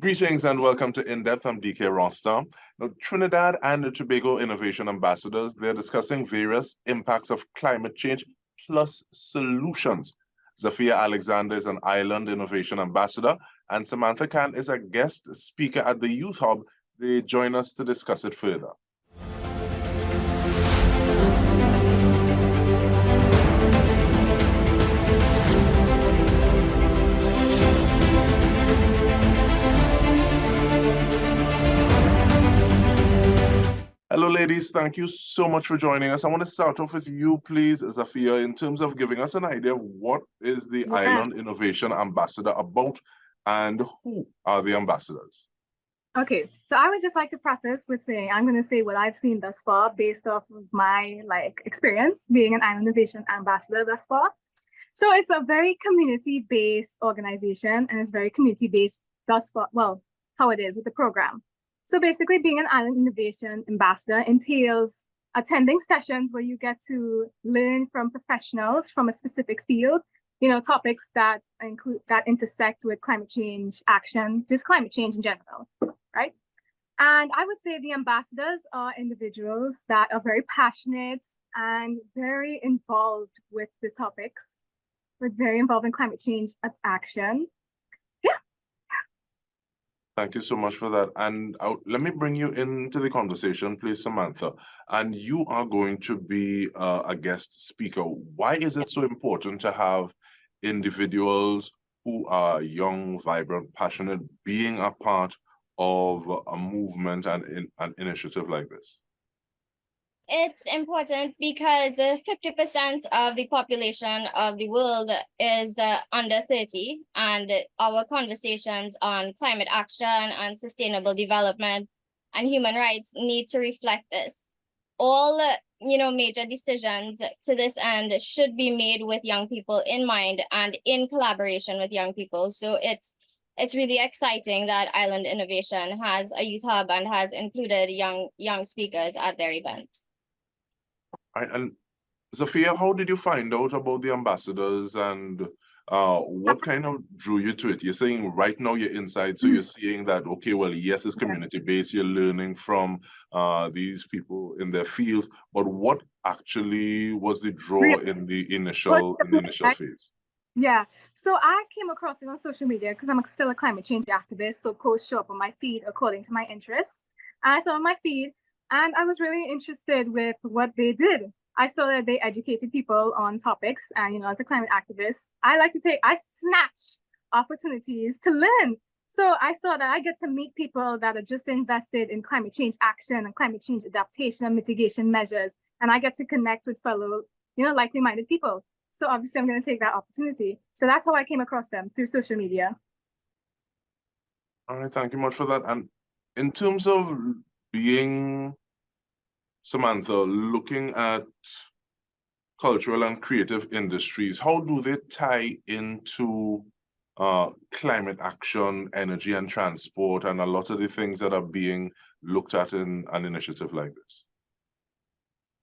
Greetings and welcome to In Depth. I'm Dike Rostant. Now, Trinidad and Tobago Innovation Ambassadors, they're discussing various impacts of climate change plus solutions. Zaafia Alexander is an Island Innovation Ambassador, and Samantha Khan is a guest speaker at the Youth Hub. They join us to discuss it further. Hello, ladies. Thank you so much for joining us. I want to start off with you, please, Zaafia, in terms of giving us an idea of what is the Island Innovation Ambassador about and who are the ambassadors? Okay, so I would just like to preface with saying, I'm going to say what I've seen thus far based off of my experience being an Island Innovation Ambassador thus far. So it's a very community-based organization, and it's very community-based thus far, well, how it is with the program. So basically being an Island Innovation Ambassador entails attending sessions where you get to learn from professionals from a specific field, topics that intersect with climate change action, just climate change in general, right? And I would say the ambassadors are individuals that are very passionate and very involved with the topics, very involved in climate change action. Thank you so much for that. And let me bring you into the conversation, please, Samantha. And you are going to be a guest speaker. Why is it so important to have individuals who are young, vibrant, passionate, being a part of a movement and an initiative like this? It's important because 50% of the population of the world is under 30, and our conversations on climate action and sustainable development and human rights need to reflect this. All major decisions to this end should be made with young people in mind and in collaboration with young people. So it's really exciting that Island Innovation has a youth hub and has included young speakers at their event. And Zaafia, how did you find out about the ambassadors, and what kind of drew you to it? You're saying right now you're inside, so you're seeing that, okay, well, yes, it's community-based, you're learning from these people in their fields, but what actually was the draw in the initial phase? Yeah, so I came across it on social media because I'm still a climate change activist, so posts show up on my feed according to my interests. And I saw on my feed, and I was really interested with what they did. I saw that they educated people on topics, and as a climate activist, I like to say I snatch opportunities to learn. So I saw that I get to meet people that are just invested in climate change action and climate change adaptation and mitigation measures, and I get to connect with fellow, like-minded people. So obviously I'm going to take that opportunity. So that's how I came across them, through social media. All right, thank you much for that. And in terms of being, Samantha, looking at cultural and creative industries, how do they tie into climate action, energy and transport, and a lot of the things that are being looked at in an initiative like this?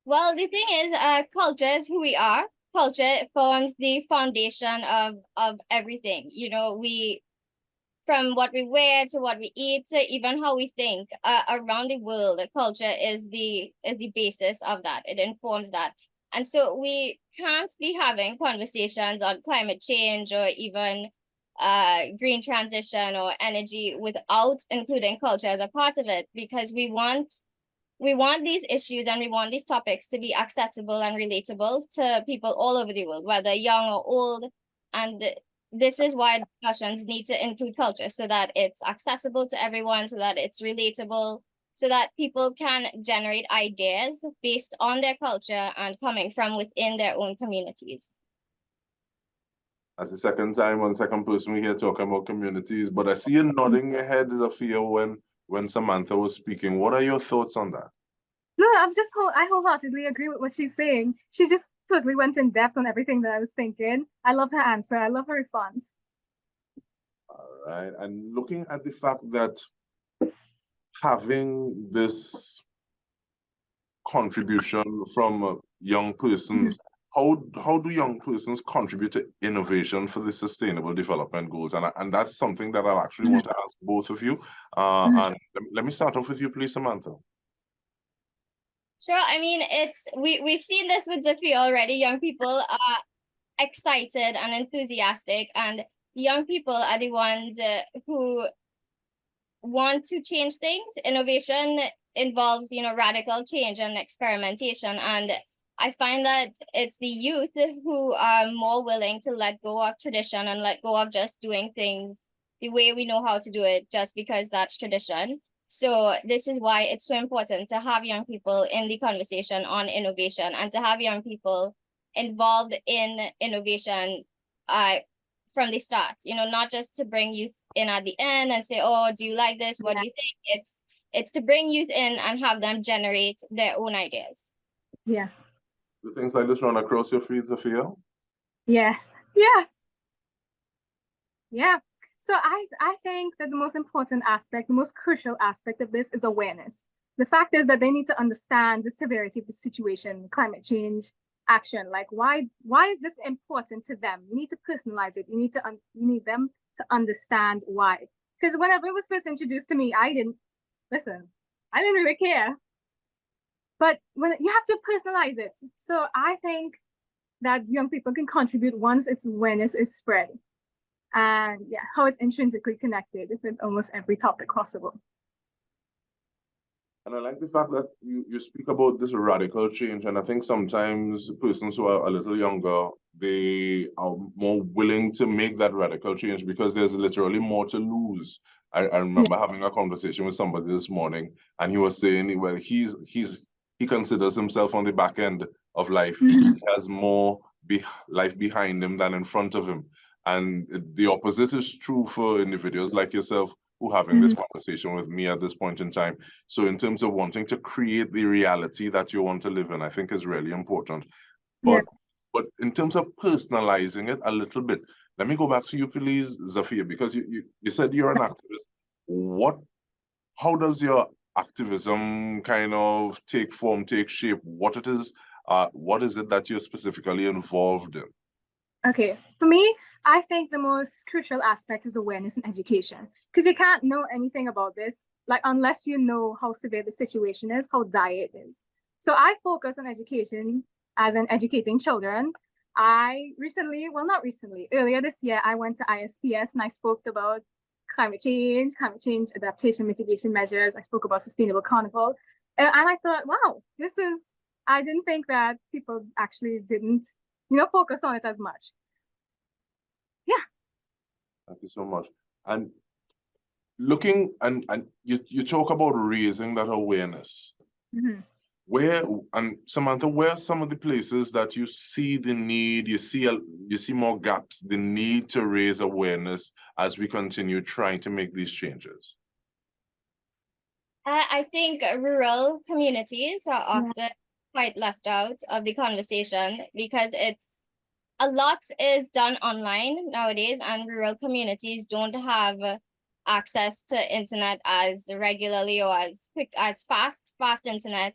Well, the thing is, culture is who we are. Culture forms the foundation of everything. From what we wear to what we eat to even how we think around the world, culture is the basis of that. It informs that. And so we can't be having conversations on climate change or even green transition or energy without including culture as a part of it, because we want these issues and we want these topics to be accessible and relatable to people all over the world, whether young or old. And this is why discussions need to include culture, so that it's accessible to everyone, so that it's relatable, so that people can generate ideas based on their culture and coming from within their own communities. That's the second person we hear talking about communities, but I see you nodding your head, Zaafia, when Samantha was speaking. What are your thoughts on that? No, I wholeheartedly agree with what she's saying. She just totally went in depth on everything that I was thinking. I love her answer. I love her response. All right. And looking at the fact that having this contribution from young persons, how do young persons contribute to innovation for the sustainable development goals? And that's something that I actually want to ask both of you. And let me start off with you, please, Samantha. Sure. I mean, we've seen this with Zaafia already. Young people are excited and enthusiastic, and young people are the ones who want to change things. Innovation involves, radical change and experimentation. And I find that it's the youth who are more willing to let go of tradition and let go of just doing things the way we know how to do it, just because that's tradition. So this is why it's so important to have young people in the conversation on innovation, and to have young people involved in innovation from the start, not just to bring youth in at the end and say, oh, do you like this? What do you think? It's to bring youth in and have them generate their own ideas. Yeah. Do things like this run across your feed, Zaafia? Yeah. Yes. Yeah. So I think that the most important aspect, the most crucial aspect of this is awareness. The fact is that they need to understand the severity of the situation, climate change, action. Like, why is this important to them? You need to personalize it. You need them to understand why. Because whenever it was first introduced to me, I didn't really care. But when you have to personalize it. So I think that young people can contribute once its awareness is spread. And yeah, how it's intrinsically connected with almost every topic possible. And I like the fact that you speak about this radical change. And I think sometimes persons who are a little younger, they are more willing to make that radical change because there's literally more to lose. I remember having a conversation with somebody this morning, and he was saying, well, he considers himself on the back end of life. He has more life behind him than in front of him. And the opposite is true for individuals like yourself who are having this conversation with me at this point in time. So in terms of wanting to create the reality that you want to live in, I think is really important. But in terms of personalizing it a little bit, let me go back to you, please, Zaafia, because you said you're an activist. How does your activism kind of take form, take shape? What is it that you're specifically involved in? Okay, for me, I think the most crucial aspect is awareness and education, because you can't know anything about this, like, unless you know how severe the situation is, how dire it is. So I focus on education, as in educating children. Earlier this year, I went to ISPS and I spoke about climate change adaptation, mitigation measures. I spoke about sustainable carnival. And I thought, wow, I didn't think that people actually didn't focus on it as much. Yeah. Thank you so much. And looking, and you talk about raising that awareness. Samantha, where are some of the places that you see the need, you see more gaps, the need to raise awareness as we continue trying to make these changes? I think rural communities are often quite left out of the conversation, because a lot is done online nowadays, and rural communities don't have access to internet as regularly or as quick, as fast internet,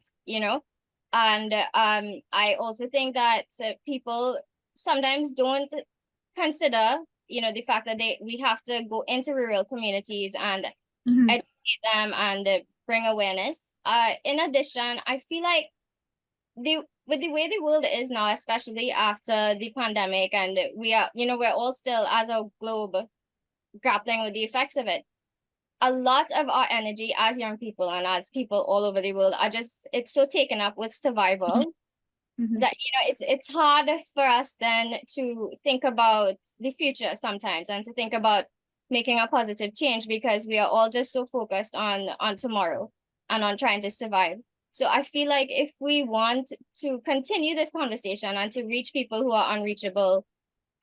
And I also think that people sometimes don't consider, the fact that we have to go into rural communities and educate them and bring awareness. In addition, I feel like with the way the world is now, especially after the pandemic, and we're all still, as a globe, grappling with the effects of it. A lot of our energy as young people and as people all over the world it's so taken up with survival that, it's hard for us then to think about the future sometimes, and to think about making a positive change, because we are all just so focused on tomorrow and on trying to survive. So I feel like if we want to continue this conversation and to reach people who are unreachable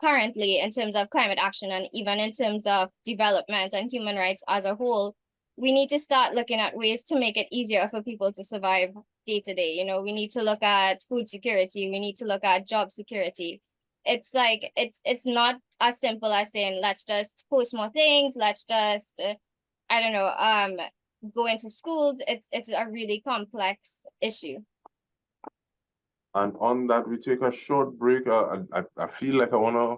currently in terms of climate action, and even in terms of development and human rights as a whole, we need to start looking at ways to make it easier for people to survive day to day. We need to look at food security. We need to look at job security. It's like, it's not as simple as saying, let's just post more things. Let's just, go into schools. It's a really complex issue. And on that, we take a short break. I feel like I want to,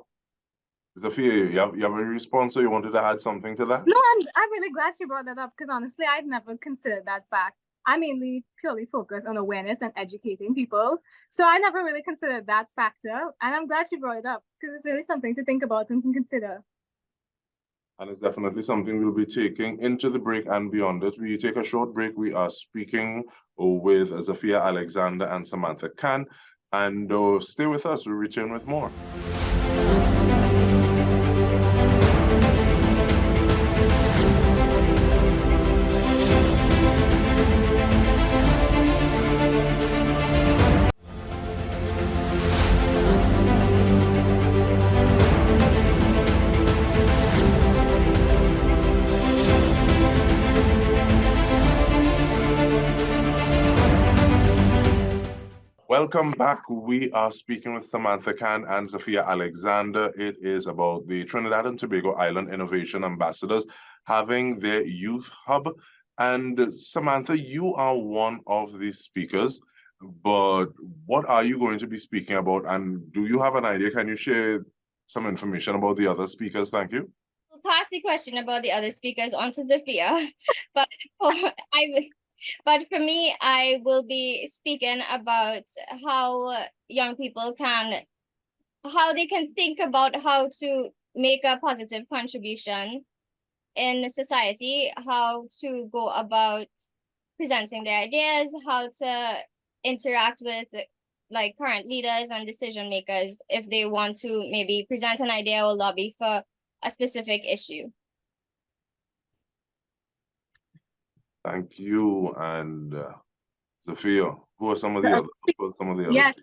Zaafia, you have a response, so you wanted to add something to that? No, I'm really glad you brought that up because honestly, I'd never considered that fact. I mainly purely focus on awareness and educating people. So I never really considered that factor. And I'm glad you brought it up because it's really something to think about and to consider. And it's definitely something we'll be taking into the break and beyond it. We take a short break. We are speaking with Zaafia Alexander and Samantha Khan. And stay with us. We'll return with more. Welcome back. We are speaking with Samantha Khan and Zaafia Alexander. It is about the Trinidad and Tobago Island Innovation Ambassadors having their youth hub. And Samantha, you are one of the speakers, but what are you going to be speaking about? And do you have an idea? Can you share some information about the other speakers? Thank you. We'll pass the question about the other speakers on to Zaafia, but for me, I will be speaking about how young people how they can think about how to make a positive contribution in society, how to go about presenting their ideas, how to interact with like current leaders and decision makers if they want to maybe present an idea or lobby for a specific issue. Thank you. And Zaafia, who are some of the others? Yes,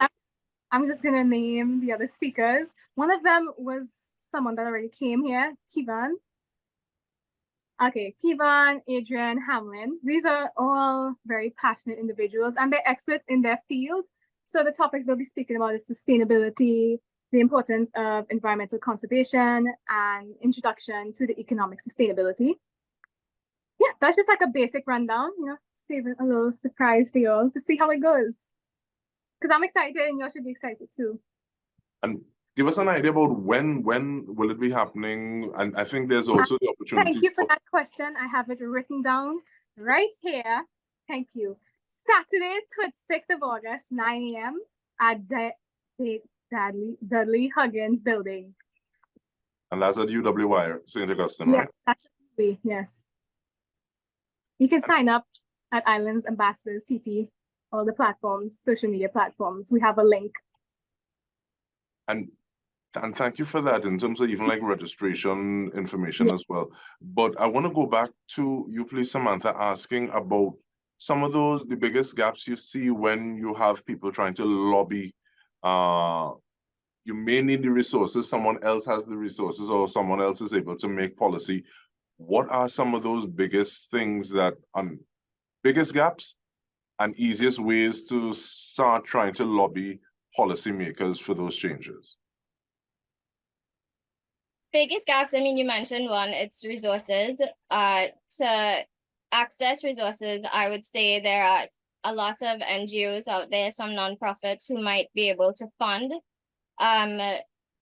I'm just gonna name the other speakers. One of them was someone that already came here, Kivan. Okay, Kivan, Adrian, Hamlin. These are all very passionate individuals and they're experts in their field. So the topics they'll be speaking about is sustainability, the importance of environmental conservation, and introduction to the economic sustainability. Yeah, that's just like a basic rundown, saving a little surprise for you all to see how it goes. Because I'm excited and you should be excited too. And give us an idea about when will it be happening? And I think there's also the opportunity. Thank you for that question. I have it written down right here. Thank you. Saturday, 26th of August, 9 a.m. at the Dudley Huggins building. And that's at UWI, St. Augustine, yes, right? Absolutely, yes. You can sign up at Islands Ambassadors TT, all the platforms, social media platforms. We have a link. And thank you for that in terms of even like registration information as well. But I want to go back to you, please, Samantha, asking about some of the biggest gaps you see when you have people trying to lobby. You may need the resources, someone else has the resources, or someone else is able to make policy. What are some of those biggest things that, biggest gaps and easiest ways to start trying to lobby policymakers for those changes? Biggest gaps, I mean, you mentioned one, it's resources. To access resources, I would say there are a lot of NGOs out there, some nonprofits who might be able to fund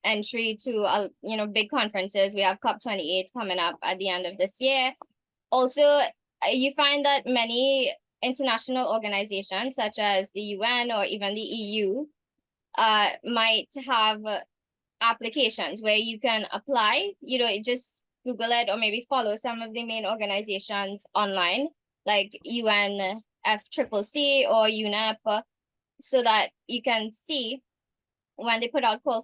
entry to big conferences. We have COP28 coming up at the end of this year. Also, you find that many international organizations such as the UN or even the EU might have applications where you can apply, just Google it or maybe follow some of the main organizations online like UNFCCC or UNEP, so that you can see when they put out calls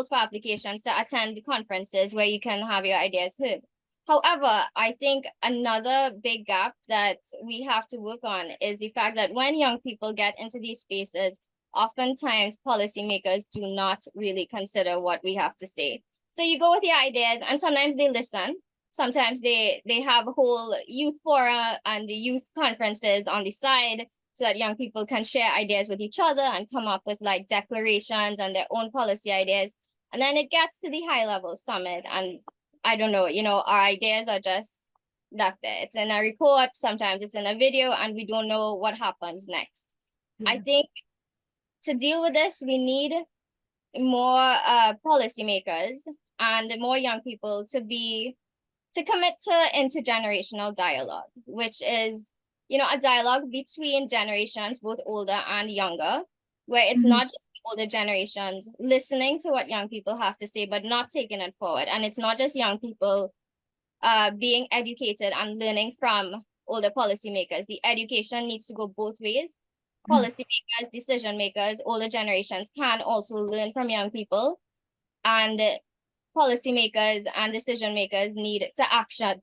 for applications to attend the conferences where you can have your ideas heard. However, I think another big gap that we have to work on is the fact that when young people get into these spaces, oftentimes policymakers do not really consider what we have to say. So you go with your ideas and sometimes they listen. Sometimes they have a whole youth forum and youth conferences on the side so that young people can share ideas with each other and come up with like declarations and their own policy ideas. And then it gets to the high level summit and I don't know, our ideas are just left there. It's in a report, sometimes it's in a video, and we don't know what happens next. I think to deal with this, we need more policymakers and more young people to commit to intergenerational dialogue, which is, a dialogue between generations, both older and younger, where it's not just the older generations listening to what young people have to say, but not taking it forward. And it's not just young people being educated and learning from older policymakers. The education needs to go both ways. Policymakers, decision makers, older generations can also learn from young people, and policymakers and decision makers need to action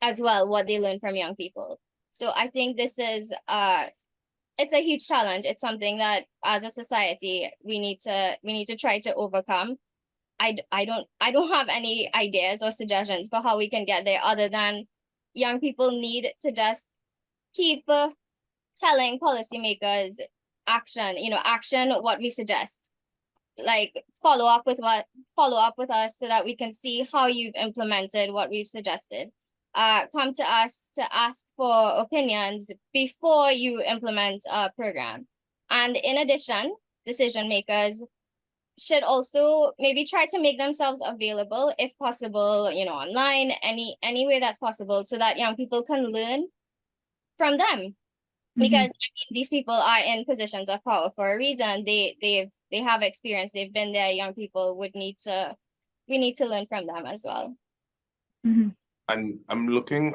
as well what they learn from young people. So I think this is it's a huge challenge. It's something that as a society we need to try to overcome. I don't have any ideas or suggestions for how we can get there, other than young people need to just keep telling policymakers action what we suggest. Like follow up with us so that we can see how you've implemented what we've suggested. Come to us to ask for opinions before you implement a program. And in addition, decision makers should also maybe try to make themselves available, if possible, online, any way that's possible, so that young people can learn from them. Because these people are in positions of power for a reason. They have experience, they've been there. Young people we need to learn from them as well. And I'm looking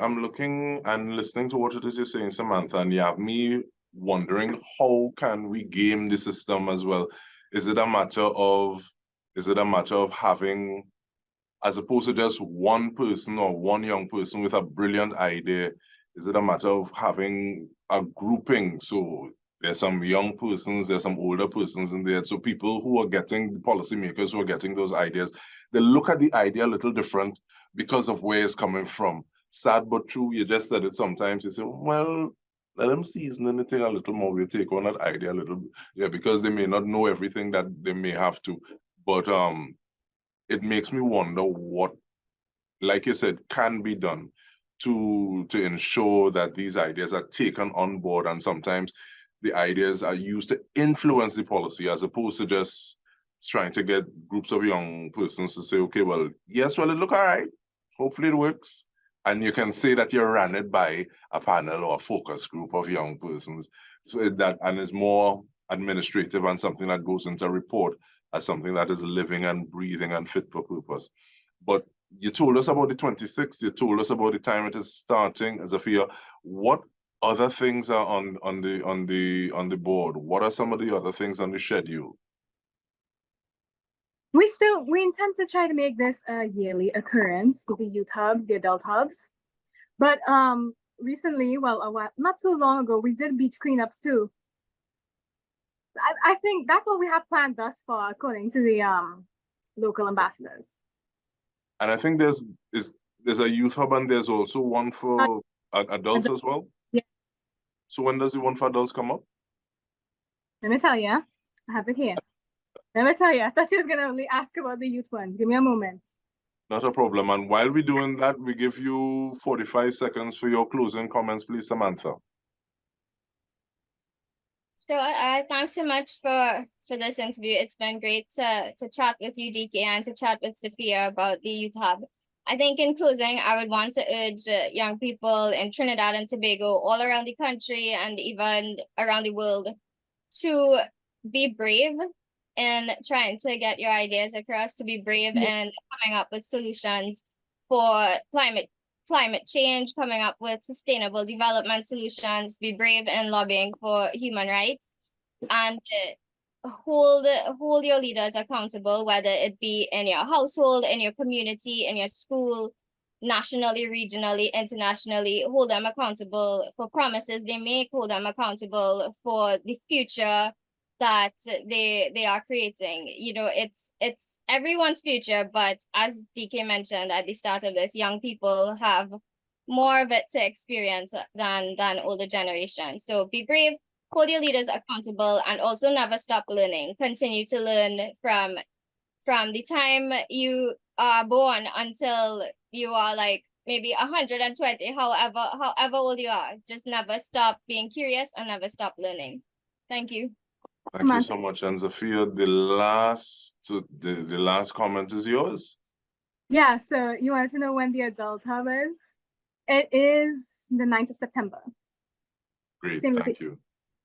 and listening to what it is you're saying, Samantha, and you have me wondering, how can we game the system as well? Is it a matter of having, as opposed to just one person or one young person with a brilliant idea, is it a matter of having a grouping? So there's some young persons, there's some older persons in there. So people who are getting, the policymakers who are getting those ideas, they look at the idea a little different because of where it's coming from. Sad but true, you just said it sometimes. You say, well, let them season anything a little more. We'll take on that idea a little bit. Yeah, because they may not know everything that they may have to. But it makes me wonder what, like you said, can be done to ensure that these ideas are taken on board, and sometimes the ideas are used to influence the policy as opposed to just trying to get groups of young persons to say, okay, well, yes, well, it look all right. Hopefully it works. And you can say that you ran it by a panel or a focus group of young persons. So that, and it's more administrative and something that goes into a report as something that is living and breathing and fit for purpose. But you told us about the 26th, you told us about the time it is starting. Zaafia, what other things are on the board? What are some of the other things on the schedule? We intend to try to make this a yearly occurrence to the youth hub, the adult hubs. But recently, not too long ago, we did beach cleanups too. I think that's all we have planned thus far, according to the local ambassadors. And I think there's a youth hub, and there's also one for adults as well. Yeah. So when does the one for adults come up? Let me tell you, I have it here. Let me tell you, I thought you was gonna only ask about the youth one. Give me a moment. Not a problem. And while we're doing that, we give you 45 seconds for your closing comments, please, Samantha. So thanks so much for this interview. It's been great to chat with you, Dike, and to chat with Zaafia about the Youth Hub. I think in closing, I would want to urge young people in Trinidad and Tobago, all around the country and even around the world, to be brave in trying to get your ideas across, to be brave in coming up with solutions for climate change, coming up with sustainable development solutions, be brave in lobbying for human rights, and hold your leaders accountable, whether it be in your household, in your community, in your school, nationally, regionally, internationally. Hold them accountable for promises they make, hold them accountable for the future that they are creating. It's everyone's future, but as Dike mentioned at the start of this, young people have more of it to experience than older generations. So be brave, hold your leaders accountable, and also never stop learning. Continue to learn from the time you are born until you are like maybe 120, however old you are. Just never stop being curious and never stop learning. Thank you. Thank you so much. And Zaafia, the last comment is yours. Yeah, so you wanted to know when the adult hub is? It is the 9th of September. Great, Same thank you.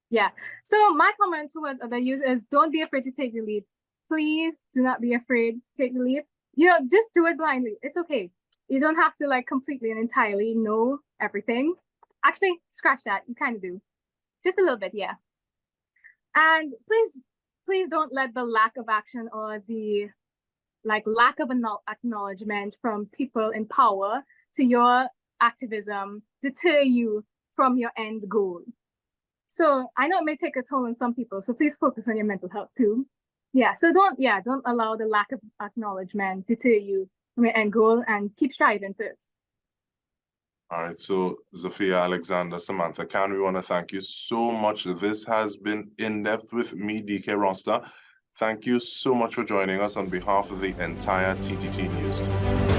Yeah. So my comment towards other youth is don't be afraid to take the leap. Please do not be afraid to take the leap. You know, just do it blindly. It's okay. You don't have to like completely and entirely know everything. Actually, scratch that. You kind of do. Just a little bit, yeah. And please don't let the lack of action or the like lack of acknowledgement from people in power to your activism deter you from your end goal. So I know it may take a toll on some people, so please focus on your mental health too. Yeah, so don't allow the lack of acknowledgement deter you from your end goal and keep striving for it. All right, so Zaafia Alexander, Samantha Khan, we want to thank you so much. This has been In Depth with me, Dike Rostant. Thank you so much for joining us on behalf of the entire TTT News team.